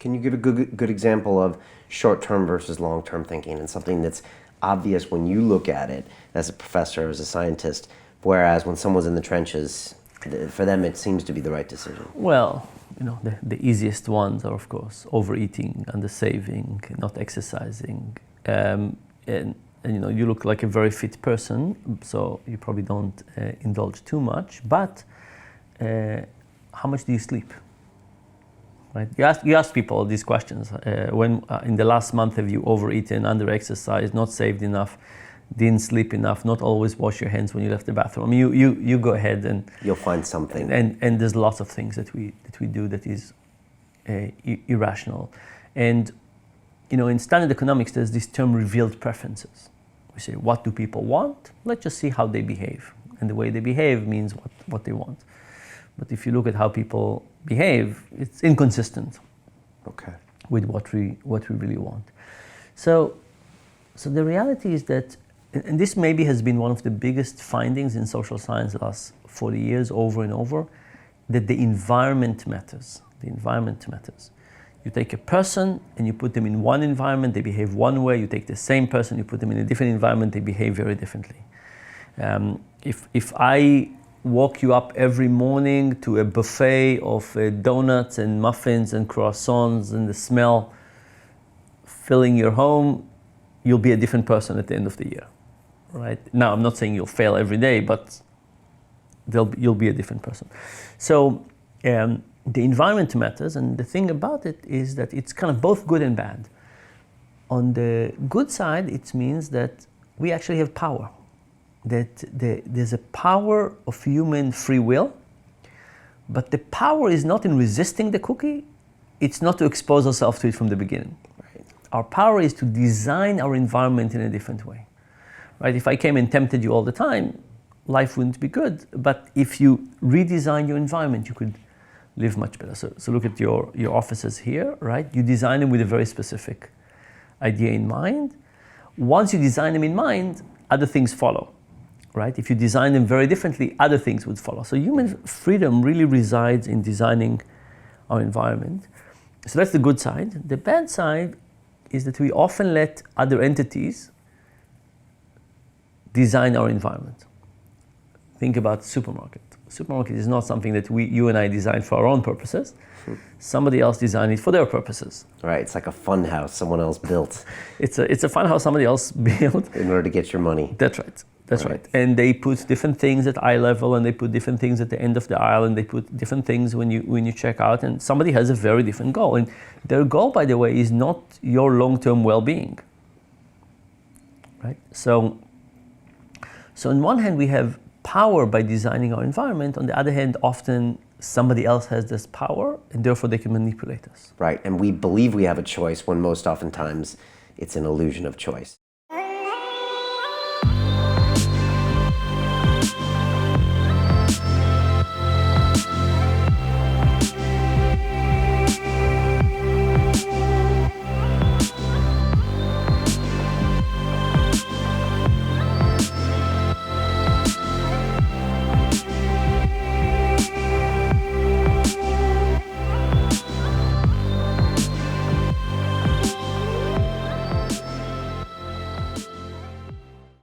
Can you give a good example of short-term versus long-term thinking and something that's obvious when you look at it as a professor, as a scientist, whereas when someone's in the trenches, for them it seems to be the right decision? Well, the easiest ones are, of course, overeating, undersaving, not exercising. And you look like a very fit person, so you probably don't indulge too much. But how much do you sleep? Right? You ask people these questions. When in the last month have you overeaten, under-exercised, not saved enough, didn't sleep enough, not always wash your hands when you left the bathroom? I mean, you go ahead and you'll find something. And there's lots of things that we do that is irrational. And in standard economics, there's this term revealed preferences. We say, what do people want? Let's just see how they behave. And the way they behave means what they want. But if you look at how people behave, it's inconsistent with what we really want. So the reality is that, and this maybe has been one of the biggest findings in social science the last 40 years, over and over, that the environment matters. The environment matters. You take a person and you put them in one environment, they behave one way. You take the same person, you put them in a different environment, they behave very differently. If I walk you up every morning to a buffet of donuts and muffins and croissants and the smell filling your home, you'll be a different person at the end of the year, right? Now, I'm not saying you'll fail every day, but you'll be a different person. So the environment matters, and the thing about it is that it's kind of both good and bad. On the good side, it means that we actually have power. That there's a power of human free will, but the power is not in resisting the cookie, it's not to expose ourselves to it from the beginning. Right? Our power is to design our environment in a different way. Right? If I came and tempted you all the time, life wouldn't be good, but if you redesign your environment, you could live much better. So look at your offices here, right? You design them with a very specific idea in mind. Once you design them in mind, other things follow. Right? If you design them very differently, other things would follow. So human freedom really resides in designing our environment. So that's the good side. The bad side is that we often let other entities design our environment. Think about supermarket. Supermarket is not something that you and I design for our own purposes. Somebody else designed it for their purposes. Right, it's like a fun house someone else built. It's a fun house somebody else built. In order to get your money. That's right. That's right. And they put different things at eye level, and they put different things at the end of the aisle, and they put different things when you check out, and somebody has a very different goal. And their goal, by the way, is not your long-term well-being. Right? So on one hand, we have power by designing our environment. On the other hand, often somebody else has this power, and therefore they can manipulate us. Right, and we believe we have a choice when most oftentimes it's an illusion of choice.